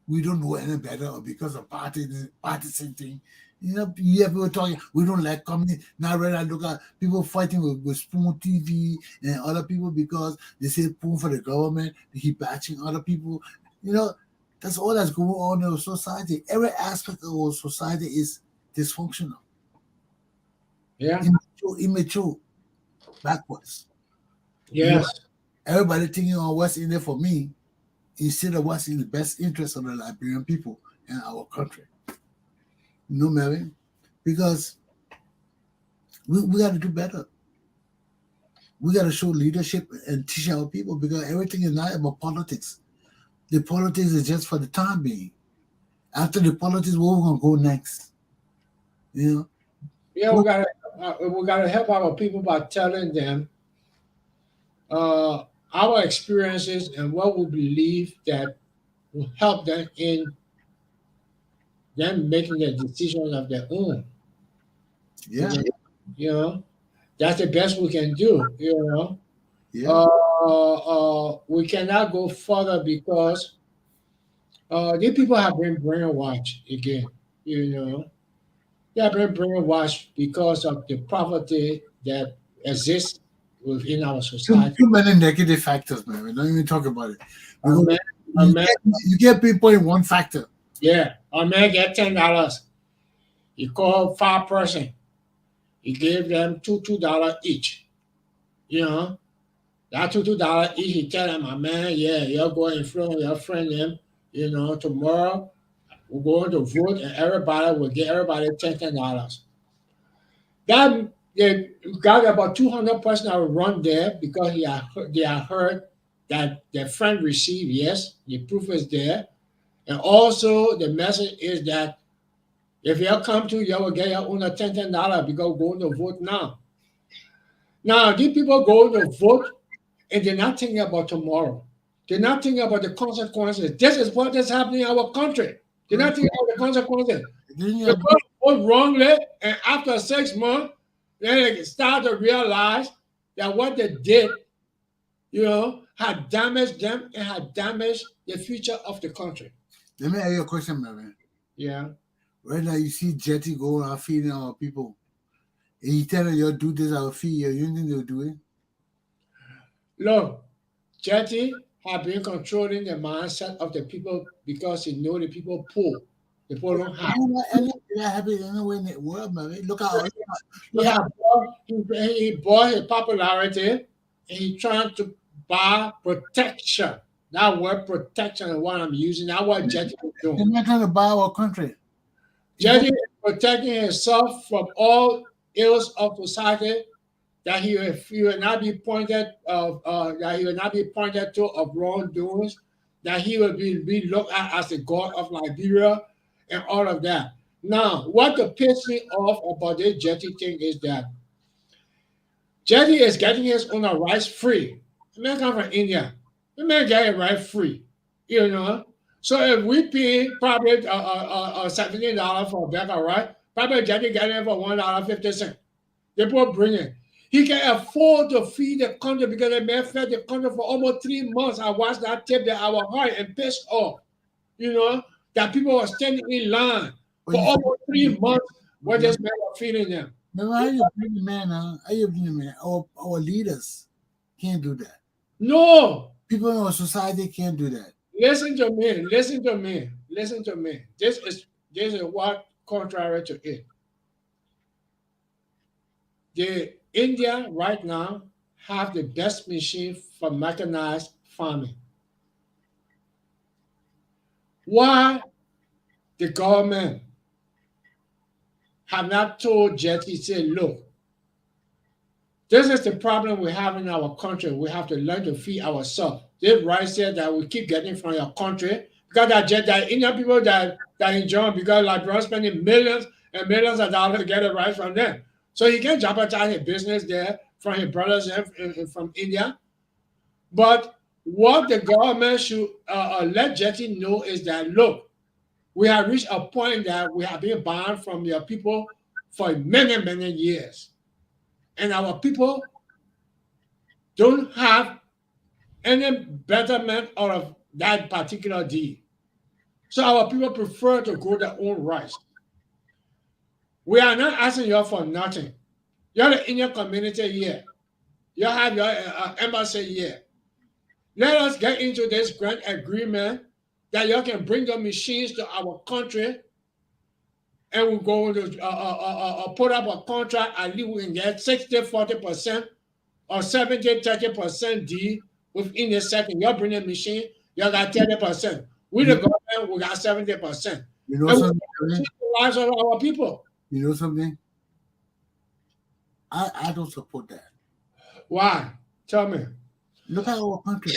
we don't know any better or because of partisan thing. You know, you hear people talking, we don't like community. Now, I look at people fighting with Spoon TV and other people because they say Spoon for the government, they keep bashing other people. You know, that's all that's going on in our society. Every aspect of our society is dysfunctional. Yeah. Immature, backwards. Yes. You know, everybody thinking on what's in there for me instead of what's in the best interest of the Liberian people and our country. You know, Mary? Because we got to do better. We got to show leadership and teach our people because everything is not about politics. The politics is just for the time being. After the politics, where we're gonna go next? You know? Yeah, we gotta help our people by telling them our experiences and what we believe that will help them in them making the decision of their own. Yeah. You know, that's the best we can do. You know, Yeah. we cannot go further because these people have been brainwashed again. You know, they have been brainwashed because of the poverty that exists within our society. Too many negative factors, man. We don't even talk about it. You Man, can't pinpoint one factor. yeah, a man get $10. He called 5 person. He gave them $2 each. You know, that $2 each. He tell them, my man, yeah, you're going in front of your friend them. You know, tomorrow we're going to vote, and everybody will get everybody $10. That they got about 200 person that will run there because they are heard that their friend received. Yes, the proof is there, and also the message is that if you come to, you will get your own $10 because we're going to vote now. Now these people go to vote and they're not thinking about tomorrow. They're not thinking about the consequences. This is what is happening in our country. They're not thinking about the consequences. They vote wrongly, and after 6 months, then they start to realize that what they did, you know, had damaged them and had damaged the future of the country. Let me ask you a question, my man. Yeah. Right now, you see Jetty going around feeding our people. And you tell them you'll do this, I'll feed you. You think they'll do it? Look, Jetty have been controlling the mindset of the people because he know the people poor. The people don't have. That happens anywhere in the world, man. Look how he bought his popularity and he trying to buy protection. That word protection is what I'm using. That's what Jetty is doing. they're not trying to buy our country. Jetty is protecting himself from all ills of society that he will not be pointed to of wrongdoings, that he will be looked at as the god of Liberia and all of that. Now, what the piss me off about this Jetty thing is that Jetty is getting his own rights free. The man come from India. The man get it right free. You know? So if we pay probably $17 for a bag of rice, probably Jetty get it for $1.50. They both bring it. He can afford to feed the country because the man fed the country for almost 3 months. I watched that tape that I was hurt and pissed off. You know, that people were standing in line for almost 3 months when this man was feeding them. No, how you bring the man, huh? How you bring the man? Our leaders can't do that. No. People in our society can't do that. Listen to me. Listen to me. Listen to me. This is what contrary to it. The India right now have the best machine for mechanized farming. Why the government have not told Jetty, say, look, this is the problem we have in our country. We have to learn to feed ourselves. This rice here that we keep getting from your country, because that Indian people that enjoy, because Liberia spending millions and millions of dollars to get the rice from them. So he can jeopardize his business there from his brothers from India. But what the government should let Jetty know is that, look, we have reached a point that we have been banned from your people for many, many years. And our people don't have any betterment out of that particular deal. So our people prefer to grow their own rice. We are not asking you for nothing. You're the Indian community here. You have your embassy here. Let us get into this grant agreement that you can bring the machines to our country, and we're going to put up a contract. At least we can get 60-40% or 70-30% deal within a second. You bring a machine, you got 30%. We the government, we got 70%. You know something? The lives of our people. You know something? I don't support that. Why? Tell me. Look at our country.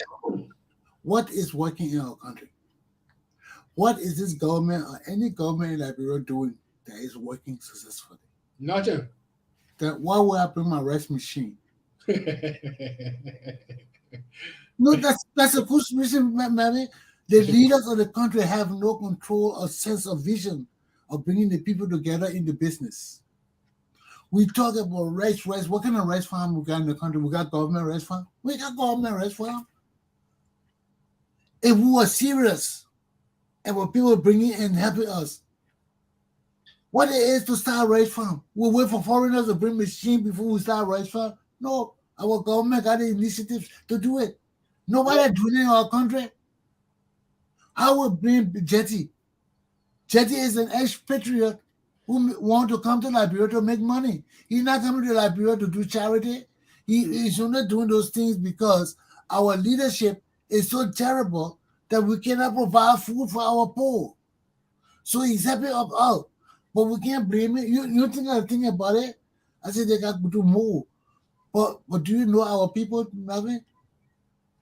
What is working in our country? What is this government or any government in Liberia doing that is working successfully? Nothing. That why would I bring my rice machine? No, that's a good reason, maybe. The leaders of the country have no control or sense of vision of bringing the people together in the business. We talk about rice. What kind of rice farm we got in the country? We got government rice farm. We got government rice farm. If we were serious about people bringing and helping us, what it is to start rice farm? We wait for foreigners to bring machine before we start rice farm? No, our government got the initiatives to do it. Nobody doing it in our country. How would bring Jetty? Jetty is an expatriate who want to come to Liberia to make money. He's not coming to Liberia to do charity. He's only doing those things because our leadership is so terrible that we cannot provide food for our poor. So he's helping us out. But we can't blame it. You think I think about it? I said they got to do more. But do you know our people, Melvin?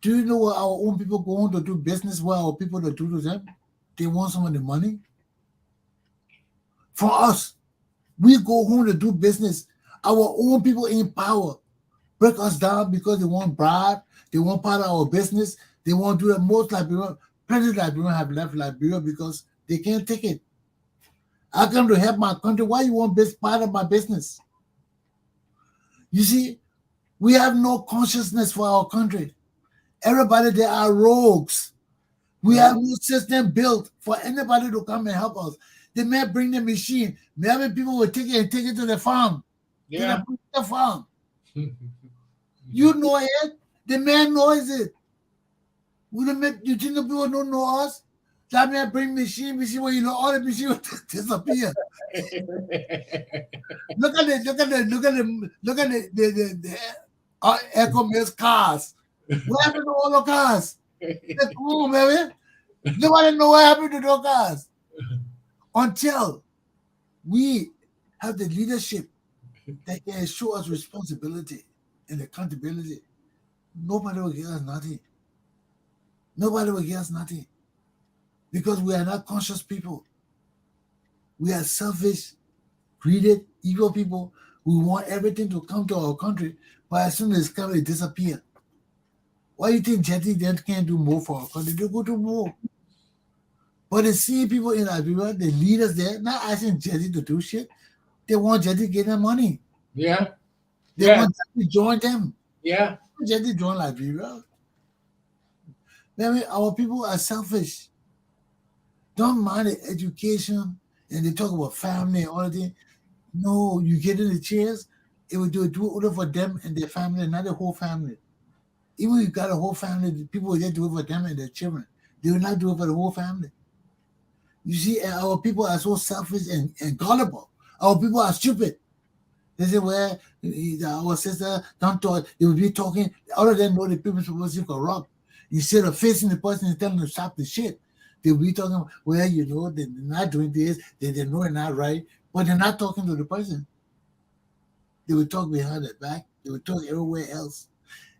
Do you know what our own people go on to do business with our people to do to them? They want some of the money. For us, we go home to do business. Our own people in power break us down because they want bribe, they want part of our business, they want to do the most. Liberia, plenty of Liberians have left Liberia because they can't take it. I come to help my country. Why you want this part of my business? You see, we have no consciousness for our country. Everybody, they are rogues. We have no system built for anybody to come and help us. They may bring the machine. Maybe people will take it to the farm. Yeah. The farm. You know it. The man knows it. You think the people don't know us? That man bring machine when you know all the machine will disappear. Look at the Echo Mills cars. What happened to all the cars? They're cool, baby. Nobody know what happened to those cars. Until we have the leadership that can show us responsibility and accountability, nobody will give us nothing. Nobody will give us nothing. Because we are not conscious people. We are selfish, greedy, evil people. We want everything to come to our country, but as soon as it's coming, it disappears. Why do you think Jetty then can't do more for our country? They go do more. But they see people in Liberia, the leaders there, not asking Jetty to do shit. They want Jetty to get their money. Yeah. They Yeah. want to join them. Yeah. Just to join Liberia. Maybe our people are selfish. Don't mind the education and they talk about family and all of that. No, you get in the chairs, it will do it for them and their family, not the whole family. Even if you got a whole family, the people will just do it for them and their children. They will not do it for the whole family. You see, our people are so selfish and gullible. Our people are stupid. They say, well, our sister don't talk. They will be talking. All of them know the people supposed to be corrupt. Instead of facing the person and telling them to stop the shit, they will be talking, well, you know, they're not doing this. They know it's not right. But they're not talking to the person. They will talk behind their back. They will talk everywhere else.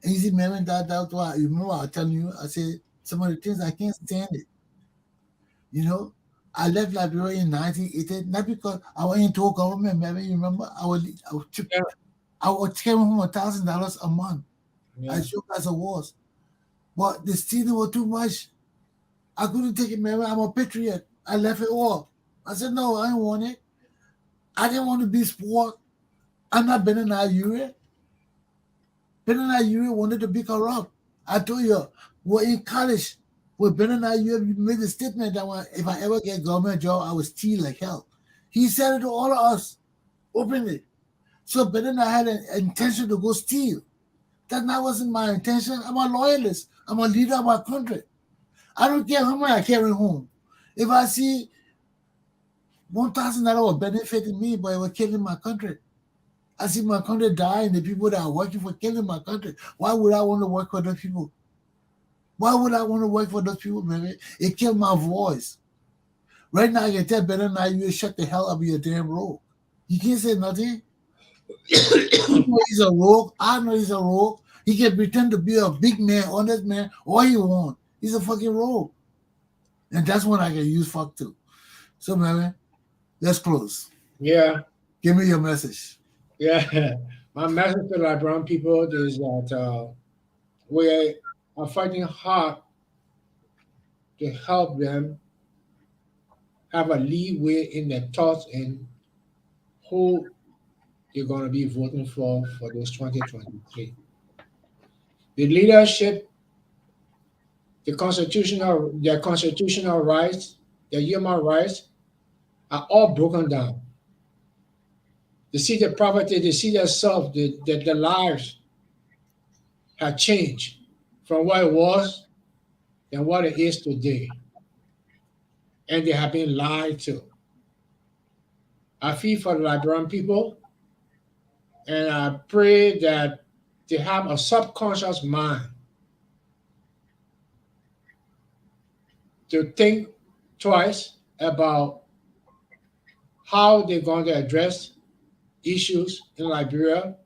And you see, man, that's why, you remember I was telling you, I said, some of the things, I can't stand it. You know, I left Liberia in 1980, not because I went into a government, maybe you remember, I was taking home $1,000 a month. Yeah. As sure as it was. But the stealing was too much. I couldn't take it, man. I'm a patriot. I left it all. I said, no, I didn't want it. I didn't want to be sport. I'm not better than you. Better than you wanted to be corrupt. I told you, we're in college. We're better than you made a statement that if I ever get a government job, I would steal like hell. He said it to all of us openly. So better than I had an intention to go steal. That wasn't my intention. I'm a loyalist. I'm a leader of my country. I don't care how much I carry home. If I see $1,000 will benefit me, but it will killing my country. I see my country die and the people that are working for killing my country. Why would I want to work for those people? Why would I want to work for those people, man? It killed my voice. Right now, I can tell better now you shut the hell up your damn rogue. You can't say nothing. You know he's a rogue. I know he's a rogue. He can pretend to be a big man, honest man, all he want. He's a fucking rogue. And that's when I can use fuck too. So, man, let's close. Yeah. Give me your message. Yeah. My message to the brown people is that we are fighting hard to help them have a leeway in their thoughts and who they're going to be voting for this 2023. The leadership, their constitutional rights, their human rights are all broken down. They see the poverty, they see themselves, the lives have changed from what it was and what it is today. And they have been lied to. I feel for the Liberian people, and I pray that they have a subconscious mind to think twice about how they're going to address issues in Liberia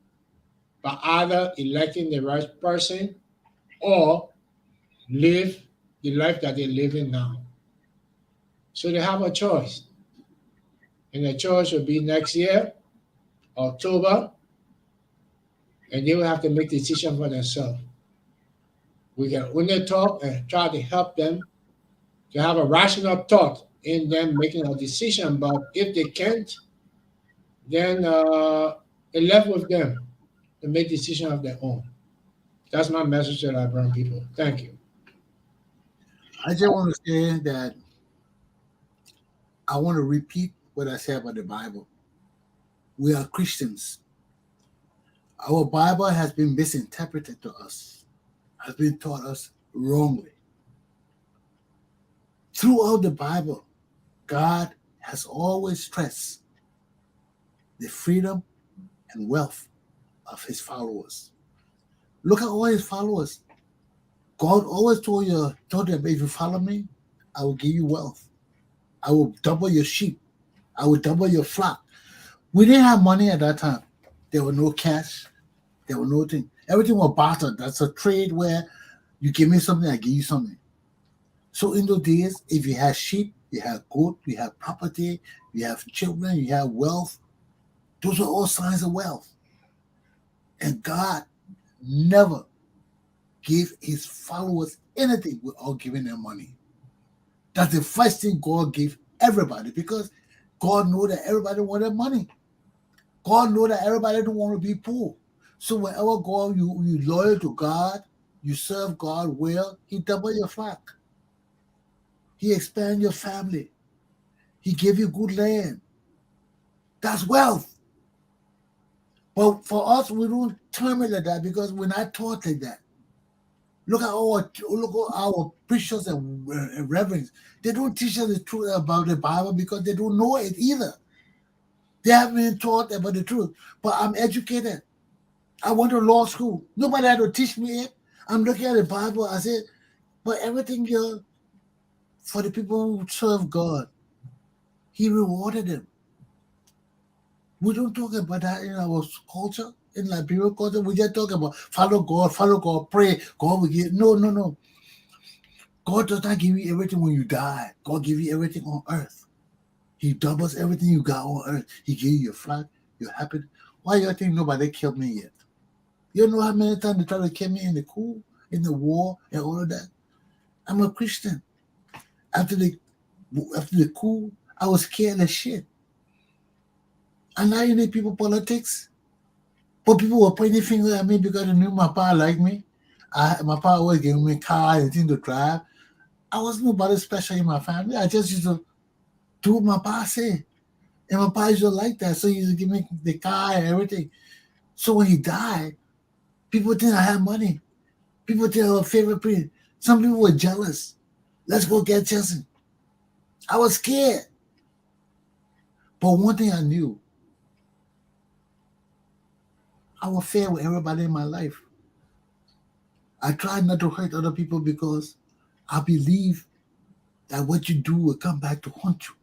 by either electing the right person or live the life that they're living now. So they have a choice. And the choice will be next year, October, and they will have to make the decision for themselves. We can only talk and try to help them to have a rational thought in them making a decision. But if they can't, then it's left with them to make decisions of their own. That's my message to the Liberian people. Thank you. I just want to say that I want to repeat what I said about the Bible. We are Christians. Our Bible has been misinterpreted to us, has been taught us wrongly. Throughout the Bible, God has always stressed the freedom and wealth of his followers. Look at all his followers. God always told them, if you follow me, I will give you wealth. I will double your sheep. I will double your flock. We didn't have money at that time. There was no cash. There was nothing. Everything was bartered. That's a trade where you give me something, I give you something. So in those days, if you had sheep, you had goat, you had property, you have children, you have wealth, those are all signs of wealth. And God never gave his followers anything without giving them money. That's the first thing God gave everybody, because God knew that everybody wanted money. God knew that everybody don't want to be poor. So wherever God, you loyal to God, you serve God well, He double your flock. He expand your family. He give you good land. That's wealth. But for us, we don't term it like that because we're not taught like that. Look at our preachers and reverends. They don't teach us the truth about the Bible because they don't know it either. They haven't been taught about the truth. But I'm educated. I went to law school. Nobody had to teach me it. I'm looking at the Bible. I said, but everything here for the people who serve God, He rewarded them. We don't talk about that in our culture, in Liberian culture. We just talk about follow God, pray, God will give. No. God does not give you everything when you die. God give you everything on earth. He doubles everything you got on earth. He give you your flag, your happiness. Why you think nobody killed me yet? You know how many times they try to kill me in the coup, in the war, and all of that? I'm a Christian. After the coup, I was scared as shit. And now you need people politics. But people were pointing fingers at me because they knew my pa liked me. My pa always gave me a car and things to drive. I wasn't nobody special in my family. I just used to do what my pa said. And my pa used to like that. So he used to give me the car and everything. So when he died, people think I had money. People think I was a favorite prince. Some people were jealous. Let's go get Chesson. I was scared. But one thing I knew, I was fair with everybody in my life. I tried not to hurt other people because I believe that what you do will come back to haunt you.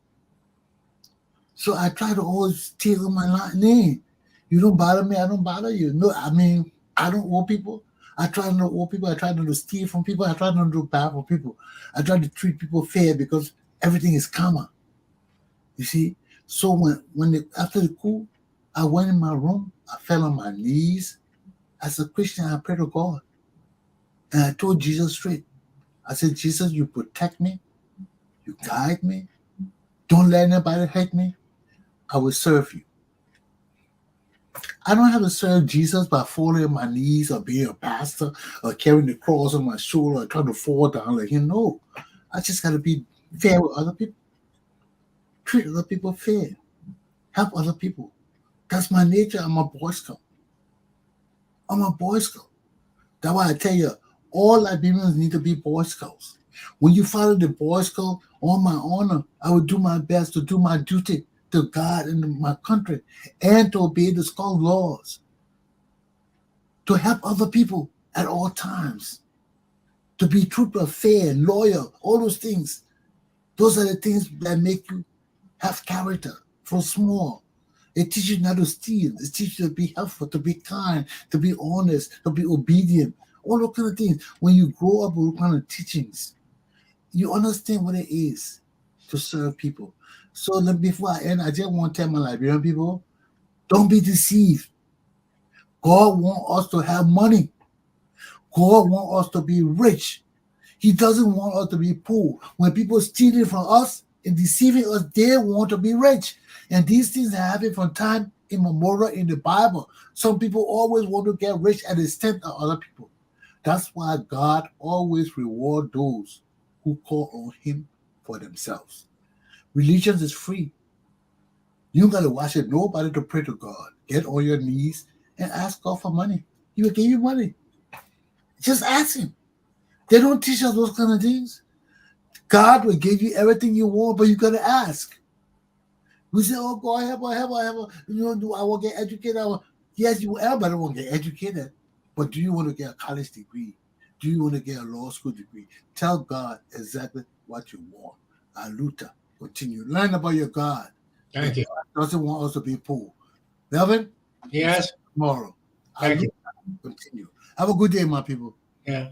So I try to always tailor my name. You don't bother me, I don't bother you. No, I mean, I don't owe people. I try not to owe people. I try not to steal from people. I try not to do bad for people. I try to treat people fair because everything is karma. You see? So after the coup, I went in my room. I fell on my knees. As a Christian, I prayed to God. And I told Jesus straight. I said, Jesus, you protect me. You guide me. Don't let anybody hurt me. I will serve you. I don't have to serve Jesus by falling on my knees or being a pastor or carrying the cross on my shoulder or trying to fall down like him. No. I just got to be fair with other people. Treat other people fair. Help other people. That's my nature. I'm a Boy Scout. I'm a Boy Scout. That's why I tell you, all Liberians need to be Boy Scouts. When you follow the Boy Scout, on my honor, I will do my best to do my duty to God and my country and to obey the Scout laws, to help other people at all times, to be truthful, fair, loyal, all those things. Those are the things that make you have character from small. It teaches you not to steal. It teaches you to be helpful, to be kind, to be honest, to be obedient. All those kind of things. When you grow up with those kind of teachings, you understand what it is to serve people. So before I end, I just want to tell my Liberian people, don't be deceived. God wants us to have money. God wants us to be rich. He doesn't want us to be poor. When people steal from us and deceiving us, they want to be rich. And these things happen from time immemorial in the Bible. Some people always want to get rich at the expense of other people. That's why God always rewards those who call on Him for themselves. Religion is free. You don't got to watch it. Nobody to pray to God. Get on your knees and ask God for money. He will give you money. Just ask Him. They don't teach us those kind of things. God will give you everything you want, but you got to ask. We say, oh, God, help. You know, I want to get educated. Yes, everybody want to get educated. But do you want to get a college degree? Do you want to get a law school degree? Tell God exactly what you want. Aluta, continue. Learn about your God. Thank you. God doesn't want us to be poor. Melvin? Yes. Tomorrow. Thank you. Continue. Have a good day, my people. Yeah.